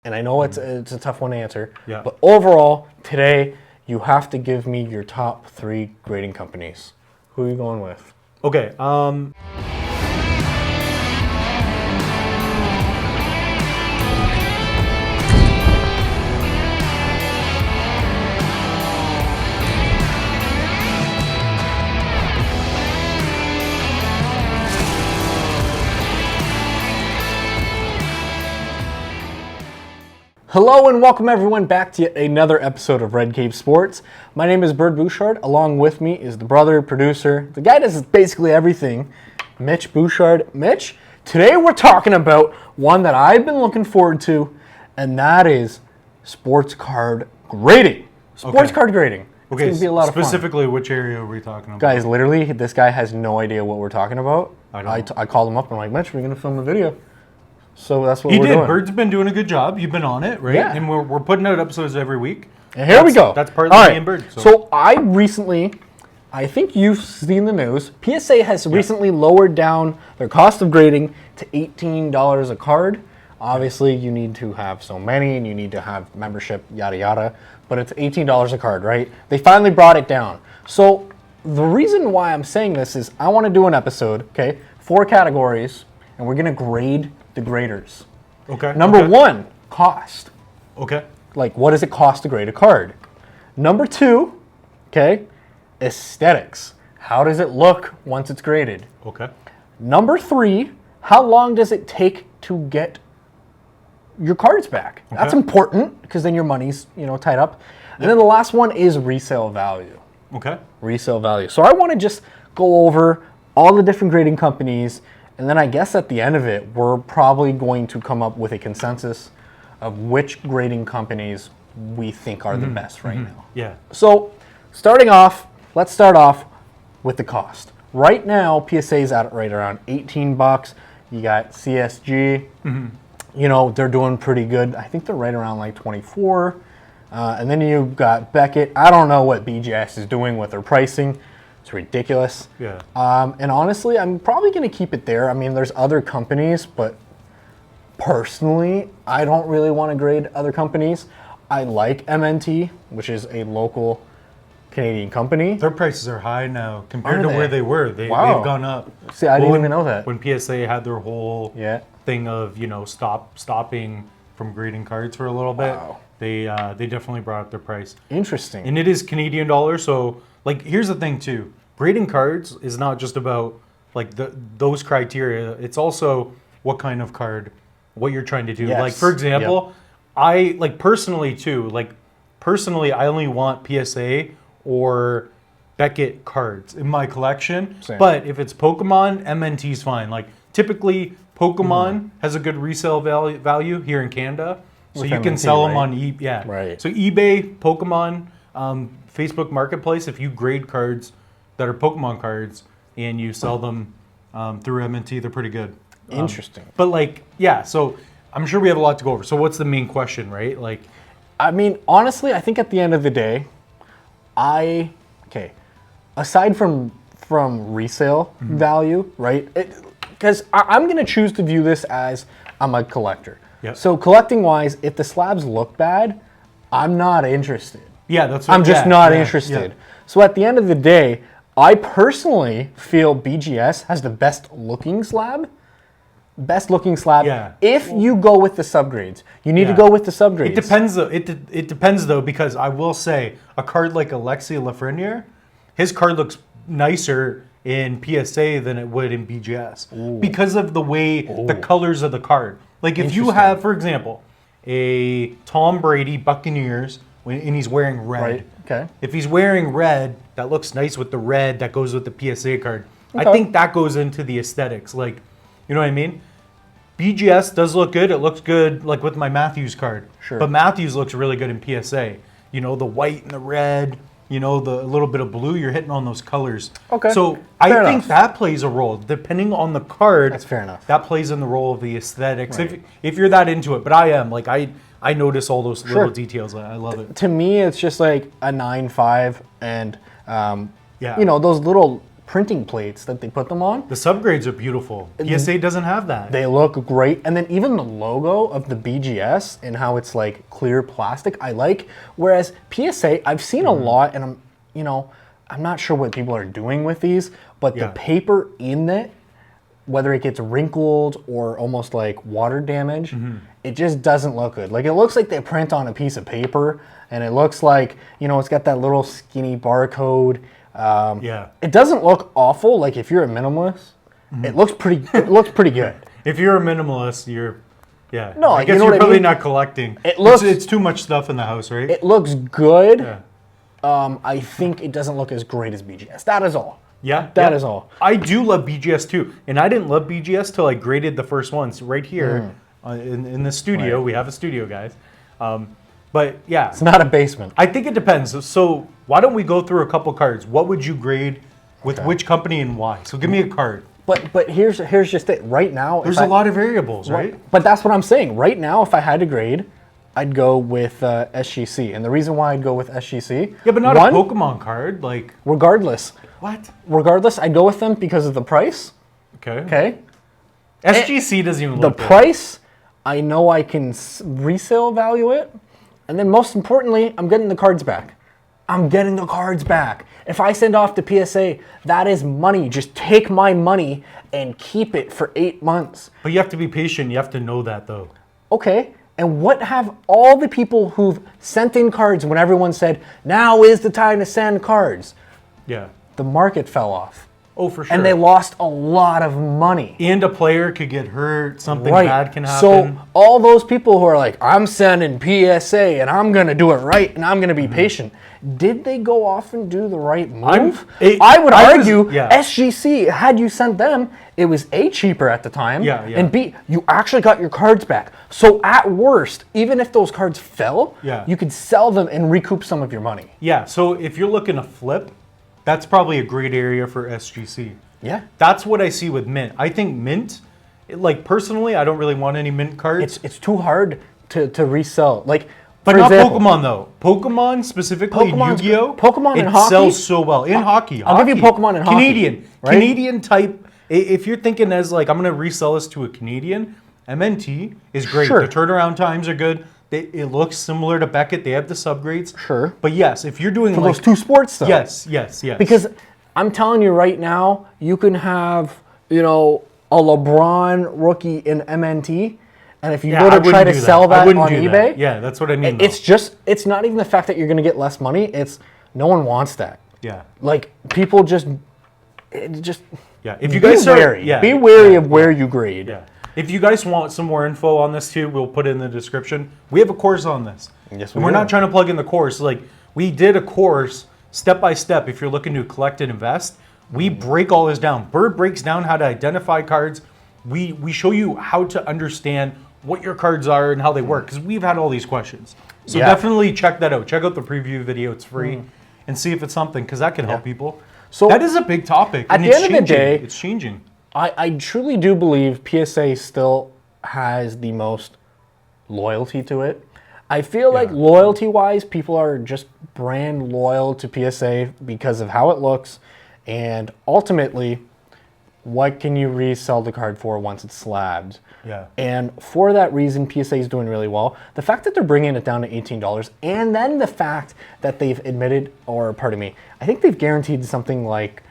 And I know it's a tough one to answer. Yeah. But overall, today, you have to give me your top 3 grading companies. Who are you going with? Okay. Hello and welcome everyone back to yet another episode of Red Cave Sports. My name is Bird Bouchard. Along with me is the brother, producer, the guy that does basically everything, Mitch Bouchard. Mitch, today we're talking about one that I've been looking forward to, and that is sports card grading. Sports card grading. It's going to be a lot of fun. Specifically, which area are we talking about? Guys, literally, this guy has no idea what we're talking about. I don't. I called him up and I'm like, Mitch, we're going to film a video. So that's what He we're did. doing. Bird's been doing a good job. You've been on it, right? Yeah. And we're putting out episodes every week. And here we go. That's partly All me and Bird. So I recently, I think you've seen the news, PSA has recently lowered down their cost of grading to $18 a card. Obviously, you need to have so many and you need to have membership, yada, yada. But it's $18 a card, right? They finally brought it down. So the reason why I'm saying this is I want to do an episode, okay, 4 categories, and we're going to grade the graders. Okay. Number 1, cost. Okay. Like, what does it cost to grade a card? Number 2, okay, aesthetics. How does it look once it's graded? Okay. Number 3, how long does it take to get your cards back? That's important because then your money's, tied up. And then the last one is resale value. Okay. Resale value. So I want to just go over all the different grading companies, and then I guess at the end of it, we're probably going to come up with a consensus of which grading companies we think are the best right now. Yeah. So let's start off with the cost. Right now, PSA is at right around $18. You got CSG. They're doing pretty good. I think they're right around like 24. And then you've got Beckett. I don't know what BGS is doing with their pricing. It's ridiculous. Yeah. And honestly, I'm probably going to keep it there. I mean, there's other companies, but personally, I don't really want to grade other companies. I like MNT, which is a local Canadian company. Their prices are high now compared Are to they? where they were. Wow. They've gone up. See, I didn't even know that. When PSA had their whole Yeah. thing of stopping from grading cards for a little bit, Wow. they definitely brought up their price. Interesting. And it is Canadian dollars, so like here's the thing too. Grading cards is not just about like those criteria. It's also what kind of card, what you're trying to do. Yes. Like for example, I like personally I only want PSA or Beckett cards in my collection. Same. But if it's Pokemon, MNT's fine. Like typically Pokemon has a good resale value here in Canada. So With you can MNT, sell them right? on eBay. Yeah. Right. So eBay, Pokemon, Facebook Marketplace, if you grade cards that are Pokemon cards and you sell them through MNT, they're pretty good. Interesting. But like, yeah, so I'm sure we have a lot to go over. So what's the main question, right? Like, I mean, honestly, I think at the end of the day, aside from resale value, right? Because I'm going to choose to view this as I'm a collector. Yep. So collecting wise, if the slabs look bad, I'm not interested. yeah, that's what I'm just not yeah, interested. yeah. So at the end of the day, I personally feel BGS has the best looking slab. Yeah. If you go with the subgrades, you need to Yeah. go with the subgrades. It depends though. It depends though, because I will say a card like Alexei Lafreniere, his card looks nicer in PSA than it would in BGS because of the way the colors of the card. Like if you have, for example, a Tom Brady Buccaneers and he's wearing red. Right. Okay. If he's wearing red, that looks nice with the red that goes with the PSA card. Okay. I think that goes into the aesthetics. Like, you know what I mean? BGS does look good. It looks good like with my Matthews card. Sure. But Matthews looks really good in PSA. You know, the white and the red, the little bit of blue, you're hitting on those colors. Okay. So Fair I enough. think that plays a role. Depending on the card, That's fair enough. that plays in the role of the aesthetics. Right. If you're that into it. But I am. Like I notice all those Sure. little details. I love it. To me, it's just like a 9.5 and Yeah. those little printing plates that they put them on. The subgrades are beautiful. PSA doesn't have that. They look great. And then even the logo of the BGS and how it's like clear plastic, I like. Whereas PSA, I've seen a lot, and I'm not sure what people are doing with these, but the paper in it, whether it gets wrinkled or almost like water damage, it just doesn't look good. Like, it looks like they print on a piece of paper, and it looks like, it's got that little skinny barcode. It doesn't look awful. Like, if you're a minimalist, it looks pretty good. If you're a minimalist, No, I guess you know you're what I probably mean? not collecting. It's too much stuff in the house, right? It looks good. Yeah. I think it doesn't look as great as BGS. That is all. Yeah, That is all. I do love BGS too, and I didn't love BGS till I graded the first ones right here in the studio. Right. We have a studio, guys. But yeah, It's not a basement. I think it depends. So why don't we go through a couple cards? What would you grade with which company and why? So give me a card. But here's just it. Right now, There's a lot of variables, right? But that's what I'm saying. Right now, if I had to grade, I'd go with SGC. And the reason why I'd go with SGC, Yeah, but not a Pokemon card. Like regardless, what? I'd go with them because of the price. Okay. Okay. SGC doesn't even The look good. price, I know I can resale value it. And then most importantly, I'm getting the cards back. I'm getting the cards back. If I send off to PSA, that is money. Just take my money and keep it for 8 months. But you have to be patient. You have to know that though. Okay. And what have all the people who've sent in cards when everyone said, now is the time to send cards? Yeah. The market fell off. Oh, for sure. And they lost a lot of money. And a player could get hurt. Something bad can happen. So all those people who are like, I'm sending PSA and I'm going to do it right and I'm going to be patient. Did they go off and do the right move? I would argue SGC, had you sent them, it was A, cheaper at the time, and B, you actually got your cards back. So at worst, even if those cards fell, you could sell them and recoup some of your money. Yeah, so if you're looking to flip, that's probably a great area for SGC. Yeah. That's what I see with Mint. I think Mint, like personally, I don't really want any Mint cards. It's too hard to resell. Like, but for not example, Pokemon though. Pokemon specifically, Yu-Gi-Oh! Pokemon it in hockey sells so well. In hockey. I'll give you Pokemon in hockey. Canadian. Right? Canadian type. If you're thinking as like, I'm going to resell this to a Canadian, MNT is great. Sure. The turnaround times are good. It looks similar to Beckett. They have the subgrades. Sure. But yes, if you're doing for like those two sports though. Yes. Because I'm telling you right now, you can have, a LeBron rookie in MNT, and if you go to try to sell that on eBay, that's what I mean. It's not even the fact that you're going to get less money. It's no one wants that. Yeah. Like people just. Yeah. If you guys be wary of where you grade. Yeah. If you guys want some more info on this too, we'll put it in the description. We have a course on this. Yes, and we're not trying to plug in the course. Like we did a course step by step. If you're looking to collect and invest, we break all this down. Bird breaks down how to identify cards. We show you how to understand what your cards are and how they work because we've had all these questions. So definitely check that out. Check out the preview video. It's free, and see if it's something because that can help people. So that is a big topic. At the end of the day, it's changing. I truly do believe PSA still has the most loyalty to it. I feel like loyalty-wise, people are just brand loyal to PSA because of how it looks, and ultimately, what can you resell the card for once it's slabbed? Yeah. And for that reason, PSA is doing really well. The fact that they're bringing it down to $18, and then the fact that they've admitted, I think they've guaranteed something like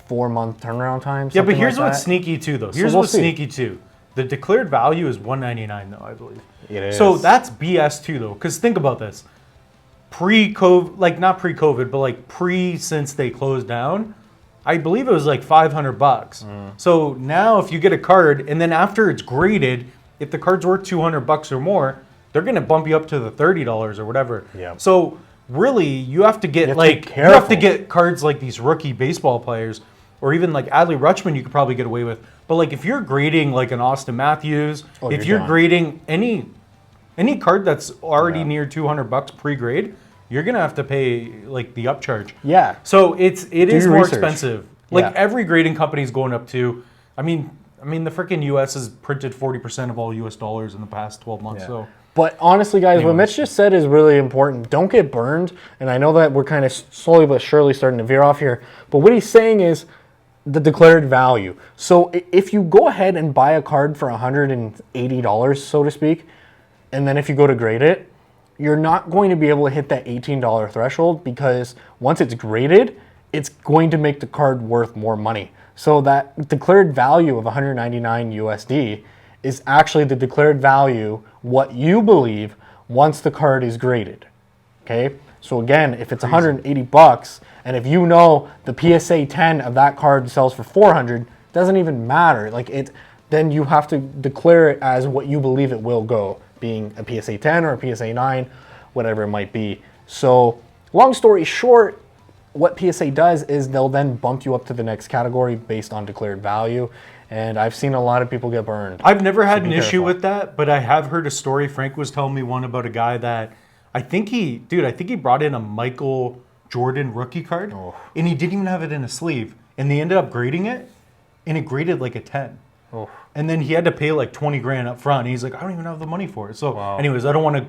4-month turnaround time. Yeah, but here's what's sneaky too, though. Here's what's sneaky too. The declared value is $199, though, I believe. It is. So that's BS too, though, because think about this. Pre-COVID, like not pre-COVID, but like since they closed down, I believe it was like $500. So now if you get a card and then after it's graded, if the card's worth $200 or more, they're going to bump you up to the $30 or whatever. Yeah. So really, you have to get you have to get cards like these rookie baseball players, or even like Adley Rutschman, you could probably get away with. But like if you're grading like an Austin Matthews, if you're grading any card that's already near $200 pre-grade, you're gonna have to pay like the upcharge. Yeah. So it is more expensive. Like Yeah. every grading company is going up to. I mean the freaking U.S. has printed 40% of all U.S. dollars in the past 12 months. So. But honestly, guys, what Mitch just said is really important. Don't get burned. And I know that we're kind of slowly but surely starting to veer off here. But what he's saying is, the declared value. So if you go ahead and buy a card for $180, so to speak, and then if you go to grade it, you're not going to be able to hit that $18 threshold, because once it's graded, it's going to make the card worth more money. So that declared value of 199 USD is actually the declared value, what you believe, once the card is graded. Okay? So again, if it's 180 bucks, and if you know the PSA 10 of that card sells for 400, doesn't even matter. Like it, then you have to declare it as what you believe it will go, being a PSA 10 or a PSA 9, whatever it might be. So long story short, what PSA does is they'll then bump you up to the next category based on declared value. And I've seen a lot of people get burned. I've never had an issue careful. with that, but I have heard a story. Frank was telling me one about a guy that I think he brought in a Michael Jordan rookie card, and he didn't even have it in a sleeve. And they ended up grading it, and it graded like a 10. Oh. And then he had to pay like 20 grand up front. And he's like, I don't even have the money for it. So anyways, I don't want to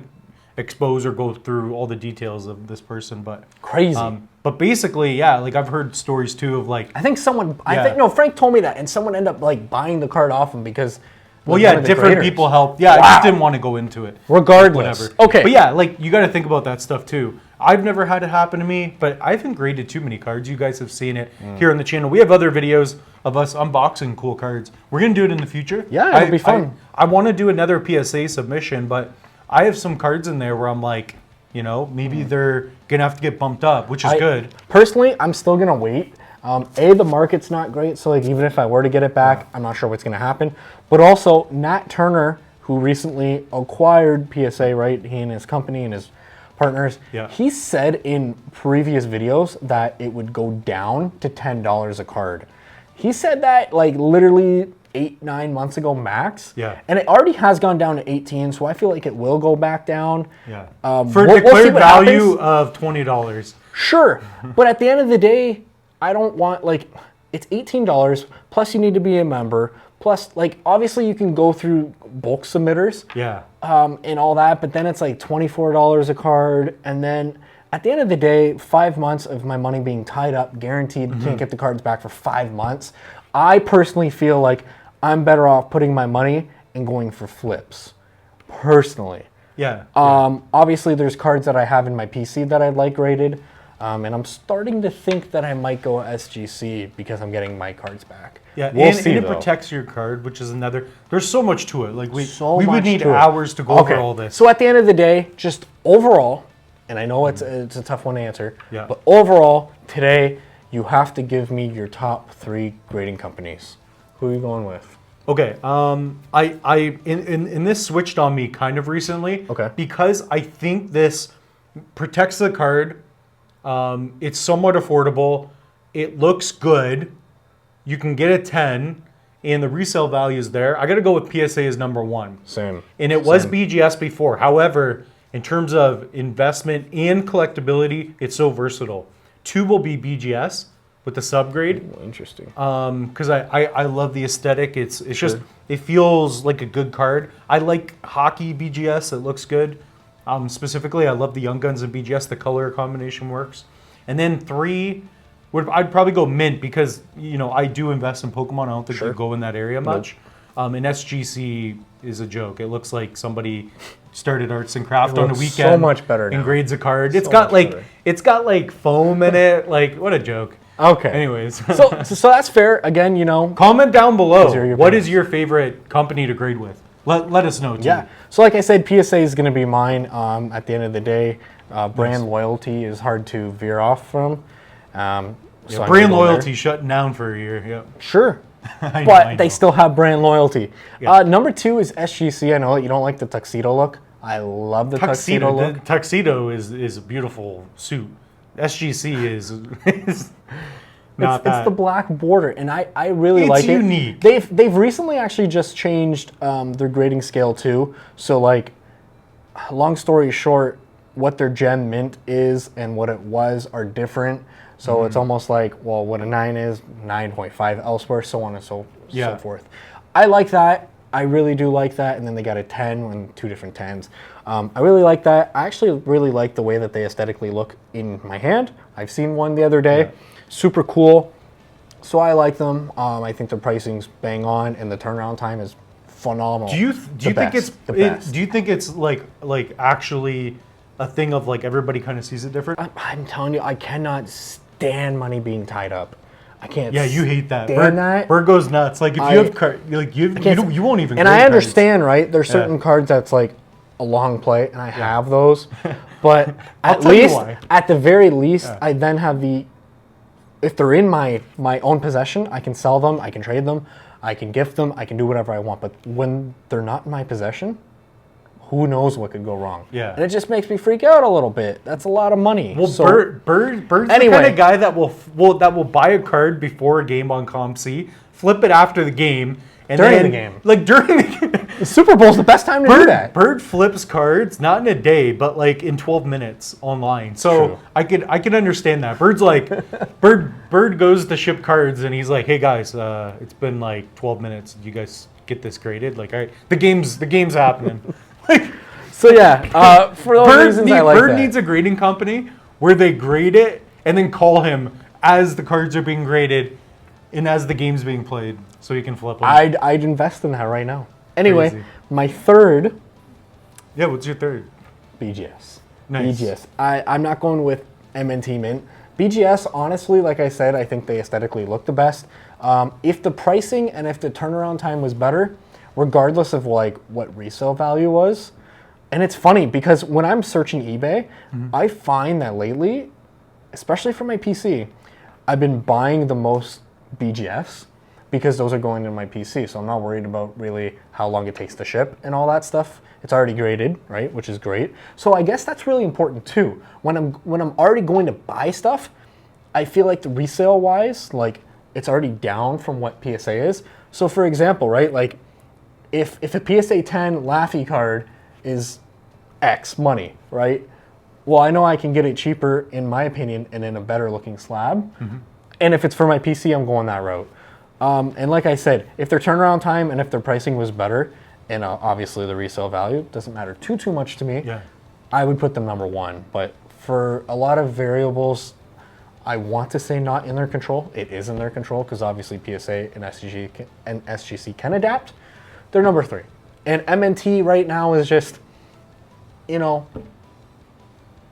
expose or go through all the details of this person, but Crazy. But basically, yeah, like I've heard stories too of like, I think Yeah. no, Frank told me that, and someone ended up like buying the card off him because. well, yeah, one of the different graders. people help. Yeah, I Wow. just didn't want to go into it. Regardless. Whatever. Okay. But yeah, like you got to think about that stuff too. I've never had it happen to me, but I haven't graded too many cards. You guys have seen it here on the channel. We have other videos of us unboxing cool cards. We're gonna do it in the future. Yeah, it'll be fun. I want to do another PSA submission, but I have some cards in there where I'm like, you know, maybe they're gonna have to get bumped up, which is good. Personally, I'm still gonna wait. The market's not great, so like even if I were to get it back, I'm not sure what's gonna happen. But also, Nat Turner, who recently acquired PSA, right? He and his company and his partners. Yeah. He said in previous videos that it would go down to $10 a card. He said that like literally 8-9 months ago max. Yeah. And it already has gone down to 18, so I feel like it will go back down. Yeah. we'll For see declared what value happens. of $20. Sure, but at the end of the day, I don't want like it's $18 plus you need to be a member plus like obviously you can go through bulk submitters Yeah. and all that, but then it's like $24 a card, and then at the end of the day, 5 months of my money being tied up, guaranteed, can't get the cards back for 5 months. I personally feel like I'm better off putting my money and going for flips, personally. Yeah. Obviously, there's cards that I have in my PC that I'd like graded, and I'm starting to think that I might go SGC because I'm getting my cards back. Yeah, We'll and see, it though. protects your card, which is another. There's so much to it. Like we So would much need to it. hours to go over all this. So at the end of the day, just overall, and I know it's a tough one to answer, Yeah. but overall, today, you have to give me your top 3 grading companies. Who are you going with? Okay, in this switched on me kind of recently. Okay. Because I think this protects the card. It's somewhat affordable. It looks good. You can get a 10, and the resale value is there. I got to go with PSA as number 1. Same. And it was Same. BGS before. However, in terms of investment and collectability, it's so versatile. 2 will be BGS with the subgrade. Interesting. Because I love the aesthetic. It's just, it feels like a good card. I like hockey BGS. It looks good. Specifically, I love the Young Guns and BGS. The color combination works. And then 3, I'd probably go Mint because, you know, I do invest in Pokemon. I don't think they go in that area much. And SGC is a joke. It looks like somebody started arts and craft on a looks weekend. so much better And now. grades a card. So much better. It's got like foam in it. Like, what a joke. Okay. Anyways. So that's fair. Again, you know, Comment down below. Those are your What opinions. is your favorite company to grade with? Let us know too. yeah. So like I said, PSA is going to be mine. At the end of the day, brand loyalty is hard to veer off from. So I'm gonna Brand go loyalty shutting down for a year. Yep. there. Sure. I But know. they still have brand loyalty. Yeah. Number 2 is SGC. I know that you don't like the tuxedo look. I love the tuxedo look. The tuxedo is a beautiful suit. SGC is not It's the black border, and I really It's like it. unique. They've recently actually just changed their grading scale too. So like, long story short, what their gem mint is and what it was are different. So it's almost like, well, what a 9 is, 9.5 elsewhere, so on and so forth. I like that. I really do like that. And then they got a 10 and 2 different 10s. I really like that. I actually really like the way that they aesthetically look in my hand. I've seen one the other day. Super cool. So I like them. I think the pricing's bang on, and the turnaround time is phenomenal. Do you think it's the best? do you think it's like actually a thing of like everybody kind of sees it different? I'm telling you, I cannot stand money being tied up. I can't. Yeah, you hate that. stand that. Bird goes nuts. Like if you have you won't even. And grade I cards. understand, right? There's certain cards that's like a long play, and I have those. But at tell you least, why. at the very least, I then have if they're in my own possession, I can sell them, I can trade them, I can gift them, I can do whatever I want. But when they're not in my possession, who knows what could go wrong? Yeah. And it just makes me freak out a little bit. That's a lot of money. Well, So- Bird's Anyway. the kind of guy that will buy a card before a game on ComC, flip it after the game, and During then, the game. Like during the game. the Super Bowl's the best time to do that. Bird flips cards not in a day, but like in 12 minutes online. So True. I can understand that. Bird's like Bird goes to ship cards and he's like, hey guys, it's been like 12 minutes. Did you guys get this graded? Like, all right, the game's happening. Like So yeah, for those reasons, I like Bird that. needs a grading company where they grade it and then call him as the cards are being graded and as the game's being played, so he can flip them. I'd invest in that right now. Anyway, Crazy. my third Yeah, what's your third? BGS. Nice. BGS. I'm not going with MNT Mint. BGS, honestly, like I said, I think they aesthetically look the best. If the pricing and if the turnaround time was better, regardless of like what resale value was, and it's funny because when I'm searching eBay, I find that lately, especially for my PC, I've been buying the most BGS because those are going in my PC. So I'm not worried about really how long it takes to ship and all that stuff. It's already graded, right? Which is great. So I guess that's really important too. When I'm already going to buy stuff, I feel like the resale wise, like it's already down from what PSA is. So for example, right, like if a PSA 10 Laffy card is X money, right? Well, I know I can get it cheaper, in my opinion, and in a better looking slab. And if it's for my PC, I'm going that route. And like I said, if their turnaround time and if their pricing was better, and obviously the resale value doesn't matter too much to me, Yeah. I would put them number one. But for a lot of variables, I want to say not in their control. It is in their control because obviously PSA and SGC can adapt. They're number three. And MNT right now is just, you know,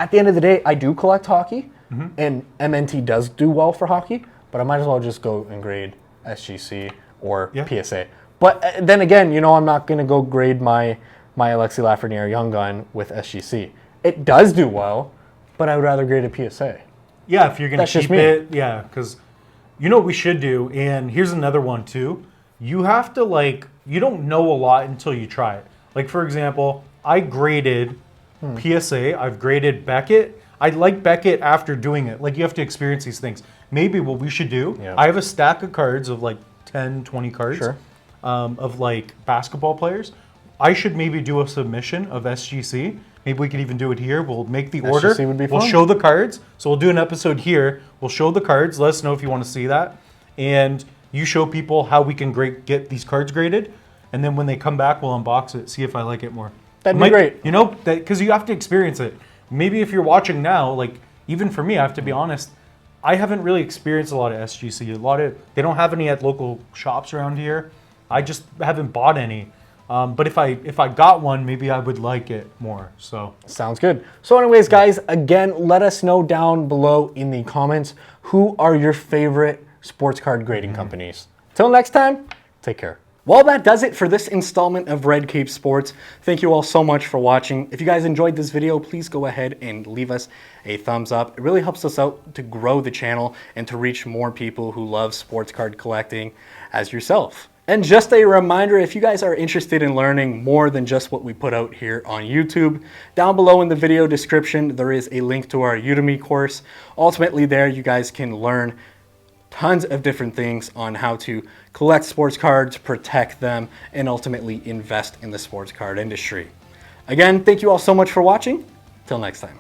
at the end of the day, I do collect hockey, and MNT does do well for hockey, but I might as well just go and grade SGC or Yeah. PSA. But then again, you know, I'm not going to go grade my Alexi Lafreniere Young Gun with SGC. It does do well, but I would rather grade a PSA. Yeah, if you're gonna That's just keep me. it, yeah, because you know what we should do, and here's another one too. You have to you don't know a lot until you try it. Like for example, I graded PSA. I've graded Beckett. I like Beckett after doing it. Like you have to experience these things. Maybe what we should do. Yeah. I have a stack of cards of like 10, 20 cards Sure. of like basketball players. I should maybe do a submission of SGC. Maybe we could even do it here. We'll make the order. SGC would be We'll fun. show the cards. So we'll do an episode here. We'll show the cards. Let us know if you want to see that. And you show people how we can get these cards graded. And then when they come back, we'll unbox it, see if I like it more. That'd be great. You know, because you have to experience it. Maybe if you're watching now, like even for me, I have to be honest, I haven't really experienced a lot of SGC. They don't have any at local shops around here. I just haven't bought any. But if I got one, maybe I would like it more. So Sounds good. So anyways, guys, again, let us know down below in the comments who are your favorite sports card grading companies. Till next time, take care. Well, that does it for this installment of Red Cape Sports. Thank you all so much for watching. If you guys enjoyed this video, please go ahead and leave us a thumbs up. It really helps us out to grow the channel and to reach more people who love sports card collecting as yourself. And just a reminder, if you guys are interested in learning more than just what we put out here on YouTube, down below in the video description, there is a link to our Udemy course. Ultimately there, you guys can learn tons of different things on how to collect sports cards, protect them, and ultimately invest in the sports card industry. Again, thank you all so much for watching. Till next time.